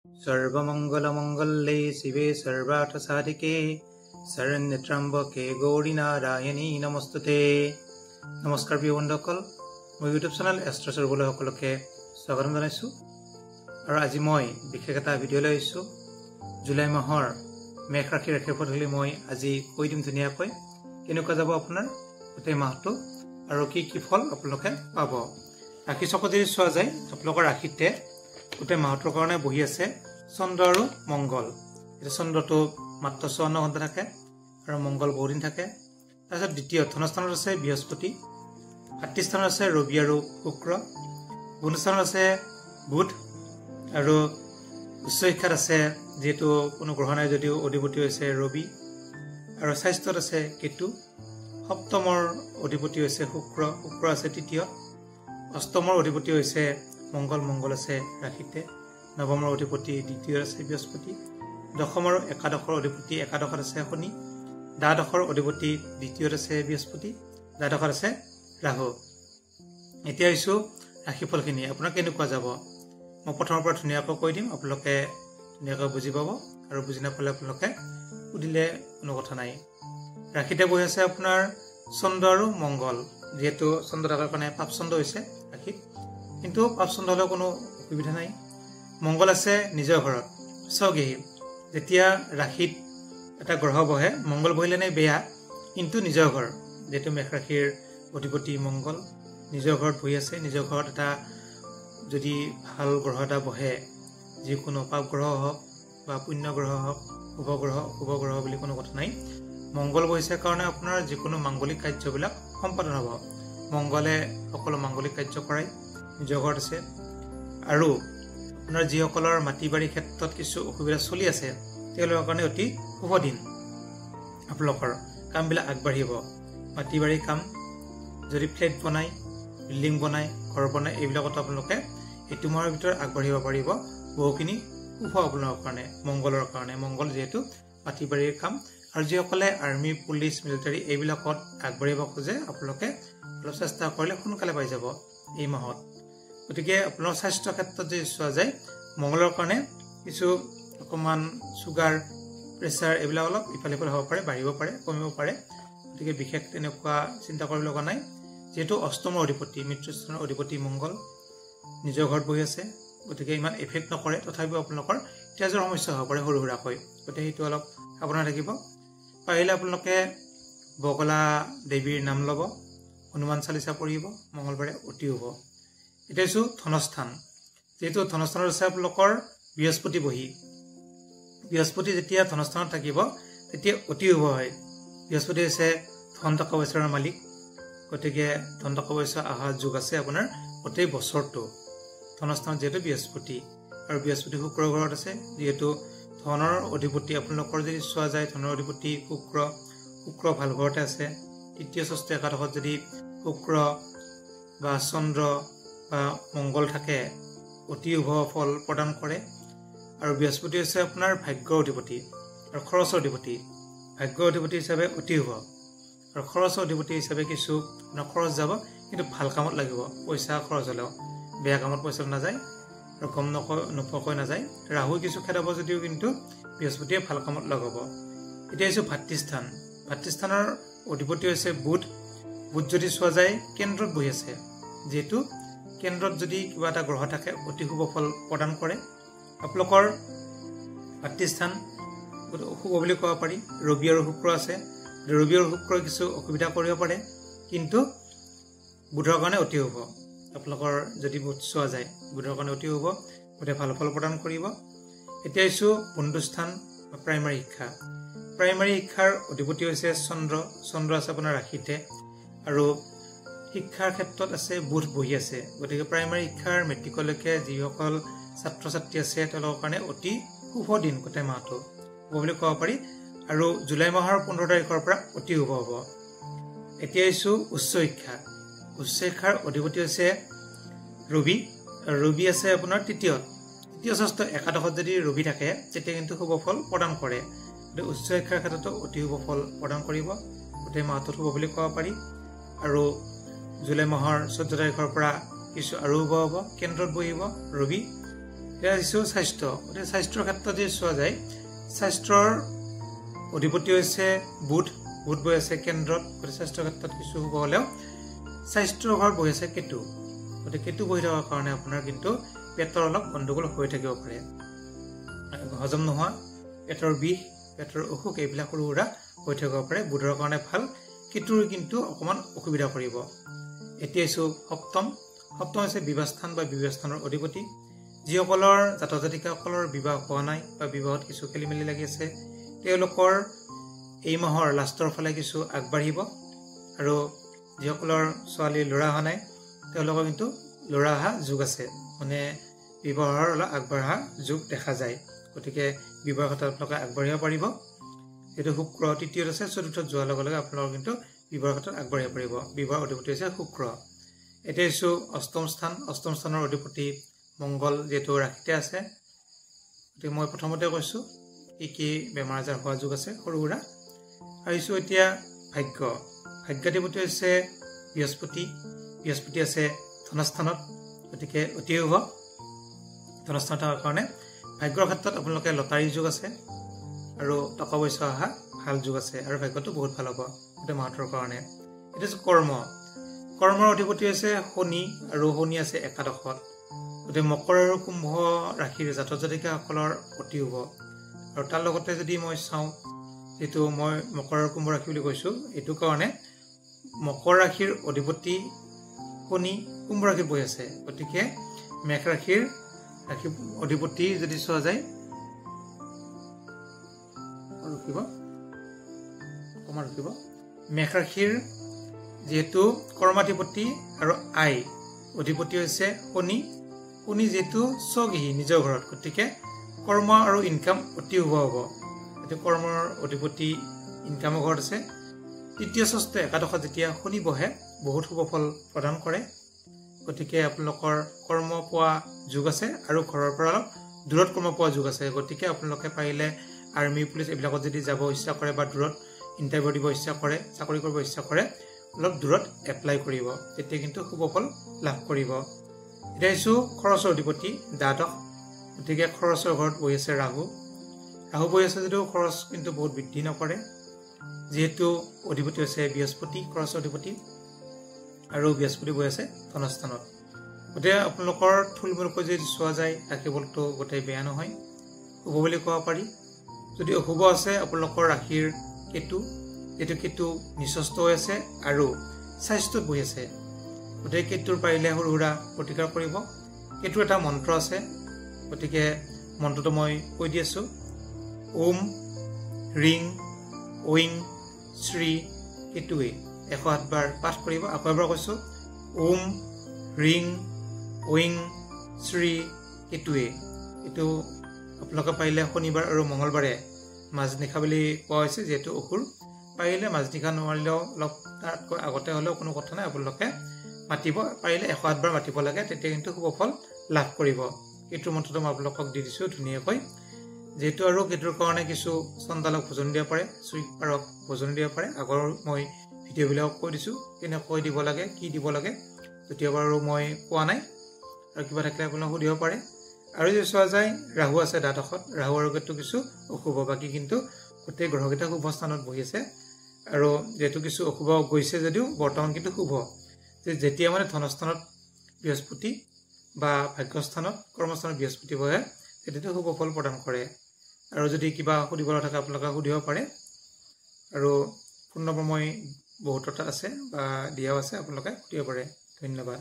सर्वमंगलमंगल्ये शिवे सर्वार्थसाधिके शरण्यत्र्यम्बके गौरी नारायणी नमस्तुते। नमस्कार प्रिय बন্ধুসকল, মই ইউটিউব চেনেল এষ্ট্ৰ সৰ্বলে সকলোকে স্বাগতম জনাইছো। আৰু আজি মই বিশেষ এটা ভিডিঅ' লৈ আহিছো। জুলাই মাহৰ মেঘ ৰাশিৰ ৰাশিফল হলি মই আজি কৈ দিম ধুনীয়াকৈ কেনেকুৱা যাব আপোনাৰ গোটেই মাহটো আৰু কি কি ফল আপোনালোকে পাব। ৰাশি চক্ৰ যদি চোৱা যায় আপোনালোকৰ ৰাশিতে গোটেই মাহটোৰ কাৰণে বহি আছে চন্দ্ৰ আৰু মংগল। এটা চন্দ্ৰটো মাত্ৰ 54 ঘণ্টা থাকে আৰু মংগল বহুদিন থাকে। তাৰপিছত দ্বিতীয় ধনস্থানত আছে বৃহস্পতি, ভাতৃস্থানত আছে ৰবি আৰু শুক্ৰ, গুণস্থানত আছে বুধ আৰু উচ্চ শিক্ষাত আছে যেহেতু কোনো গ্ৰহ নাই যদিও অধিপতি হৈছে ৰবি, আৰু স্বাস্থ্যত আছে কেতু, সপ্তমৰ অধিপতি হৈছে শুক্ৰ, শুক্ৰ আছে তৃতীয়, অষ্টমৰ অধিপতি হৈছে মংগল, মংগল আছে ৰাশিতে, নৱমৰ অধিপতি দ্বিতীয় আছে বৃহস্পতি, দশম আৰু একাদশৰ অধিপতি একাদশত আছে শনি, দ্বাদশৰ অধিপতি দ্বিতীয়ত আছে বৃহস্পতি, দ্বাদশত আছে ৰাহু। এতিয়া আহিছো ৰাশিফলখিনি আপোনাৰ কেনেকুৱা যাব। মই প্ৰথমৰ পৰা ধুনীয়াকৈ কৈ দিম, আপোনালোকে ধুনীয়াকৈ বুজি পাব, আৰু বুজি নাপালে আপোনালোকে সুধিলে কোনো কথা নাই। ৰাশিতে বহি আছে আপোনাৰ চন্দ্ৰ আৰু মংগল। যিহেতু চন্দ্ৰ থকাৰ কাৰণে পাপ চন্দ্ৰ হৈছে ৰাশিত, কিন্তু পাপ চন্দ্ৰ হলেও কোনো অসুবিধা নাই। মংগল আছে নিজৰ ঘৰত। চাওকহি, যেতিয়া ৰাশিত এটা গ্ৰহ বহে, মংগল বহিলে নাই বেয়া, কিন্তু নিজৰ ঘৰ যিহেতু মেষ ৰাশিৰ অধিপতি মংগল নিজৰ ঘৰত বহি আছে। নিজৰ ঘৰত এটা যদি ভাল গ্ৰহ এটা বহে, যিকোনো পাপ গ্ৰহ হওক বা পুণ্য গ্ৰহ হওক, শুভ গ্ৰহ অশুভ গ্ৰহ বুলি কোনো কথা নাই। মংগল বহিছে কাৰণে আপোনাৰ যিকোনো মাংগলিক কাৰ্যবিলাক সম্পাদন হ'ব। মংগলে সকলো মাংগলিক কাৰ্য কৰাই নিজৰ ঘৰত আছে। আৰু আপোনাৰ যিসকলৰ মাটি বাৰী ক্ষেত্ৰত কিছু অসুবিধা চলি আছে তেওঁলোকৰ কাৰণে অতি শুভ দিন। আপোনালোকৰ কামবিলাক আগবাঢ়িব। মাটি বাৰীৰ কাম, যদি ফ্লেট বনায়, বিল্ডিং বনায়, ঘৰ বনায়, এইবিলাকতো আপোনালোকে এইটো মাহৰ ভিতৰত আগবাঢ়িব পাৰিব। বহুখিনি শুভ আপোনালোকৰ কাৰণে, মংগলৰ কাৰণে। মংগল যিহেতু মাটি বাৰীৰ কাম, আৰু যিসকলে আৰ্মি, পুলিচ, মিলিটাৰী এইবিলাকত আগবাঢ়িব খোজে আপোনালোকে অলপ চেষ্টা কৰিলে সোনকালে পাই যাব এই মাহত। গতিকে আপোনাৰ স্বাস্থ্য ক্ষেত্ৰত যদি চোৱা যায়, মংগলৰ কাৰণে কিছু অকণমান চুগাৰ, প্ৰেছাৰ এইবিলাক অলপ ইফালে সিফালে হ'ব পাৰে, বাঢ়িব পাৰে, কমিব পাৰে। গতিকে বিশেষ তেনেকুৱা চিন্তা কৰিব লগা নাই। যিহেতু অষ্টমৰ অধিপতি, মৃত্যুস্থানৰ অধিপতি মংগল নিজৰ ঘৰত বহি আছে, গতিকে ইমান এফেক্ট নকৰে। তথাপিও আপোনালোকৰ তেজৰ সমস্যা হ'ব পাৰে সৰু সুৰাকৈ, গতিকে সেইটো অলপ সাৱধান থাকিব। পাৰিলে আপোনালোকে বগলা দেৱীৰ নাম ল'ব, হনুমান চালিচা পঢ়িব মংগলবাৰে, অতি শুভ। এতিয়া আছো ধনস্থান। যিহেতু ধনস্থানত আছে আপোনালোকৰ বৃহস্পতি বহি। বৃহস্পতি যেতিয়া ধনস্থানত থাকিব তেতিয়া অতি শুভ হয়। বৃহস্পতি হৈছে ধন টকা পইচাৰ মালিক, গতিকে ধন টকা পইচা অহা যোগ আছে আপোনাৰ গোটেই বছৰটো ধনস্থানত যিহেতু বৃহস্পতি। আৰু বৃহস্পতি শুক্ৰ ঘৰত আছে, যিহেতু ধনৰ অধিপতি আপোনালোকৰ যদি চোৱা যায়, ধনৰ অধিপতি শুক্ৰ, শুক্ৰ ভাল ঘৰতে আছে। তৃতীয় ষষ্ঠ একাদশত যদি শুক্ৰ বা চন্দ্ৰ বা মংগল থাকে অতি শুভ ফল প্ৰদান কৰে। আৰু বৃহস্পতি হৈছে আপোনাৰ ভাগ্যৰ অধিপতি আৰু খৰচৰ অধিপতি। ভাগ্যৰ অধিপতি হিচাপে অতি শুভ, আৰু খৰচৰ অধিপতি হিচাপে কিছু আপোনাৰ খৰচ যাব, কিন্তু ভাল কামত লাগিব। পইচা খৰচ হ'লেও বেয়া কামত পইচা নাযায় আৰু গম নোপোৱাকৈ নাযায়। ৰাহু কিছু খেদাব যদিও কিন্তু বৃহস্পতিয়ে ভাল কামত লগাব। এতিয়া হৈছে ভাতৃস্থান। ভাতৃস্থানৰ অধিপতি হৈছে বুধ। বুধ যদি চোৱা যায় কেন্দ্ৰত বহি আছে, যিহেতু কেন্দ্ৰত যদি কিবা এটা গ্ৰহ থাকে অতি শুভ ফল প্ৰদান কৰে। আপোনালোকৰ ভাতৃস্থান শুভ বুলি ক'ব পাৰি। ৰবি আৰু শুক্ৰ আছে, ৰবি আৰু শুক্ৰই কিছু অসুবিধা কৰিব পাৰে, কিন্তু বুধৰ কাৰণে অতি শুভ। আপোনালোকৰ যদি বুধ চোৱা যায় বুধৰ কাৰণে অতি শুভ, বুধে ভাল ফল প্ৰদান কৰিব। এতিয়া আহিছো বন্ধুস্থান বা প্ৰাইমাৰী শিক্ষা। প্ৰাইমাৰী শিক্ষাৰ অধিপতি হৈছে চন্দ্ৰ। চন্দ্ৰ আছে আপোনাৰ ৰাশিতে, আৰু শিক্ষাৰ ক্ষেত্ৰত আছে বুধ বহি আছে। গতিকে প্ৰাইমাৰী শিক্ষাৰ মেট্ৰিকলৈকে যিসকল ছাত্ৰ ছাত্ৰী আছে তেওঁলোকৰ কাৰণে অতি শুভ দিন গোটেই মাহটো, শুভ বুলি ক'ব পাৰি। আৰু জুলাই মাহৰ 15 তাৰিখৰ পৰা অতি শুভ হ'ব। এতিয়া আহিছো উচ্চ শিক্ষা। উচ্চ শিক্ষাৰ অধিপতি হৈছে ৰবি। ৰবি আছে আপোনাৰ তৃতীয় ষষ্ঠ একাদশত যদি ৰবি থাকে তেতিয়া কিন্তু শুভ ফল প্ৰদান কৰে। উচ্চ শিক্ষাৰ ক্ষেত্ৰতো অতি শুভ ফল প্ৰদান কৰিব, গোটেই মাহটোত শুভ বুলি ক'ব পাৰি। আৰু জুলাই মাহৰ 14 তাৰিখৰ পৰা কিছু আৰু শুভ হ'ব। কেন্দ্ৰত বহিব ৰবি, এয়া দিছোঁ স্বাস্থ্য। গতিকে স্বাস্থ্যৰ ক্ষেত্ৰত যদি চোৱা যায়, স্বাস্থ্যৰ অধিপতি হৈছে বুধ বহি আছে কেন্দ্ৰত। গতিকে স্বাস্থ্যৰ ক্ষেত্ৰত কিছু শুভ হ'লেও স্বাস্থ্যৰ ঘৰত বহি আছে কেতু। গতিকে কেতু বহি থকাৰ কাৰণে আপোনাৰ কিন্তু পেটৰ অলপ গণ্ডগোল হৈ থাকিব পাৰে, হজম নোহোৱা, পেটৰ বিষ, পেটৰ অসুখ এইবিলাক সৰু সুৰা হৈ থাকিব পাৰে। বুধৰ কাৰণে ভাল, কেতুৰ কিন্তু অকণমান অসুবিধা কৰিব। এতিয়া আহিছোঁ সপ্তম হৈছে বিবাহস্থান বা বিবাহস্থানৰ অধিপতি। যিসকলৰ জাতক জাতিকাসকলৰ বিবাহ হোৱা নাই বা বিবাহত কিছু খেলি মেলি লাগি আছে, তেওঁলোকৰ এই মাহৰ লাষ্টৰ ফালে কিছু আগবাঢ়িব। আৰু যিসকলৰ ছোৱালী ল'ৰা অহা নাই, তেওঁলোকৰ কিন্তু ল'ৰা অহা যোগ আছে, মানে বিবাহৰ অলপ আগবাঢ়া যোগ দেখা যায়। গতিকে বিবাহৰ ক্ষেত্ৰত আপোনালোকে আগবাঢ়িব পাৰিব। যিহেতু শুক্ৰ তৃতীয়ত আছে, চতুৰ্থত যোৱাৰ লগে লগে আপোনালোকৰ কিন্তু বিবাহৰ ক্ষেত্ৰত আগবাঢ়িব পাৰিব। বিবাহৰ অধিপতি হৈছে শুক্ৰ। এতিয়া আহিছোঁ অষ্টম স্থানৰ অধিপতি মংগল, যিহেতু ৰাশিতে আছে। গতিকে মই প্ৰথমতে কৈছোঁ কি বেমাৰ আজাৰ হোৱা যোগ আছে সৰু সুৰা। আহিছোঁ এতিয়া ভাগ্যাধিপতি হৈছে বৃহস্পতি আছে ধনস্থানত। গতিকে অতি শুভ। ধনস্থানত থকাৰ কাৰণে ভাগ্যৰ ক্ষেত্ৰত আপোনালোকে লটাৰী যোগ আছে আৰু টকা পইচা অহা ভাল যোগ আছে, আৰু ভাগ্যটো বহুত ভাল হ'ব গোটেই মাহটোৰ কাৰণে। এইটো হৈছে কৰ্মৰ অধিপতি হৈছে শনি, আৰু শনি আছে একাদশত। গতিকে মকৰ আৰু কুম্ভ ৰাশিৰ জাতক জাতিকাসকলৰ অতি শুভ। আৰু তাৰ লগতে যদি মই চাওঁ, যিটো মই মকৰ আৰু কুম্ভ ৰাশি বুলি কৈছোঁ, এইটো কাৰণে মকৰ ৰাশিৰ অধিপতি শনি কুম্ভ ৰাশিত বহি আছে। গতিকে মেষ ৰাশিৰ অধিপতি যদি চোৱা যায়, মেষ ৰাশিৰ যিহেতু কৰ্মাধিপতি আৰু অধিপতি হৈছে শনি যিহেতু স্বগৃহী নিজৰ ঘৰত, গতিকে কৰ্ম আৰু ইনকাম অতি শুভ হ'ব। এইটো কৰ্মৰ অধিপতি ইনকামৰ ঘৰত আছে। তৃতীয় ষষ্ঠ একাদশত যেতিয়া শনি বহে বহুত শুভ ফল প্ৰদান কৰে। গতিকে আপোনালোকৰ কৰ্ম পোৱা যোগ আছে, আৰু ঘৰৰ পৰা অলপ দূৰত কৰ্ম পোৱা যোগ আছে। গতিকে আপোনালোকে পাৰিলে আৰ্মি পুলিচ এইবিলাকত যদি যাব ইচ্ছা কৰে বা দূৰত ইণ্টাৰভিউ দিব ইচ্ছা কৰে, চাকৰি কৰিব ইচ্ছা কৰে, অলপ দূৰত এপ্লাই কৰিব, তেতিয়া কিন্তু শুভ ফল লাভ কৰিব। এতিয়া আহিছোঁ খৰচৰ অধিপতি দ্বাদশ। গতিকে খৰচৰ ঘৰত বহি আছে ৰাহু বহি আছে যদিও খৰচ কিন্তু বহুত বৃদ্ধি নকৰে, যিহেতু অধিপতি হৈছে বৃহস্পতি, খৰচৰ অধিপতি, আৰু বৃহস্পতি বহি আছে ধনস্থানত। গতিকে আপোনালোকৰ থুলমূলকৈ যদি চোৱা যায়, ৰাশিফলটো গোটেই বেয়া নহয়, শুভ বুলি ক'ব পাৰি। যদি অশুভ আছে আপোনালোকৰ ৰাশিৰ কেতু নিচস্থ হৈ আছে আৰু স্বাস্থ্যত বহি আছে। গতিকে কেতুৰ পাৰিলে সৰু সুৰা প্ৰতিকাৰ কৰিব। কেতুৰ এটা মন্ত্ৰ আছে, গতিকে মন্ত্ৰটো মই কৈ দি আছোঁ। ওম ৰিং ঐং শ্ৰী কেতুৱে 108 বাৰ পাঠ কৰিব। আকৌ এবাৰ কৈছোঁ, ওম ৰিং ঐং শ্ৰী কেতুৱে। এইটো আপোনালোকে পাৰিলে শনিবাৰ আৰু মঙলবাৰে মাজনিশা বুলি কোৱা হৈছে, যিহেতু অসুৰ। পাৰিলে মাজনিশা নোৱাৰিলেও অলপ তাতকৈ আগতে হ'লেও কোনো কথা নাই, আপোনালোকে মাতিব পাৰিলে 108 বাৰ মাতিব লাগে, তেতিয়া কিন্তু শুভ ফল লাভ কৰিব। কেতুৰ মন্ত্ৰটো মই আপোনালোকক দি দিছোঁ ধুনীয়াকৈ। যিহেতু আৰু কেতুৰ কাৰণে কিছু চণ্ডালক ভোজন দিব পাৰে, চুইপাৰক ভোজন দিব পাৰে। আগৰ মই ভিডিঅ'বিলাকক কৈ দিছোঁ কেনেকৈ দিব লাগে, কি দিব লাগে, যদিও বাৰু মই কোৱা নাই, আৰু কিবা থাকিলে আপোনালোকে সুধিব পাৰে। আৰু যদি চোৱা যায়, ৰাহু আছে দ্বাদশত, ৰাহু আৰু কেতু কিছু অশুভ, বাকী কিন্তু গোটেই গ্ৰহকেইটা শুভ স্থানত বহি আছে। আৰু যিহেতু কিছু অশুভ গৈছে যদিও বৰ্তমান কিন্তু শুভ। যেতিয়া মানে ধনস্থানত বৃহস্পতি বা ভাগ্যস্থানত কৰ্মস্থানত বৃহস্পতি বহে, তেতিয়াতো শুভ ফল প্ৰদান কৰে। আৰু যদি কিবা সুধিবলৈ থাকে আপোনালোকে সুধিব পাৰে, আৰু ফোন নম্বৰ মই বহুতটা আছে বা দিয়াও আছে, আপোনালোকে সুধিব পাৰে। ধন্যবাদ।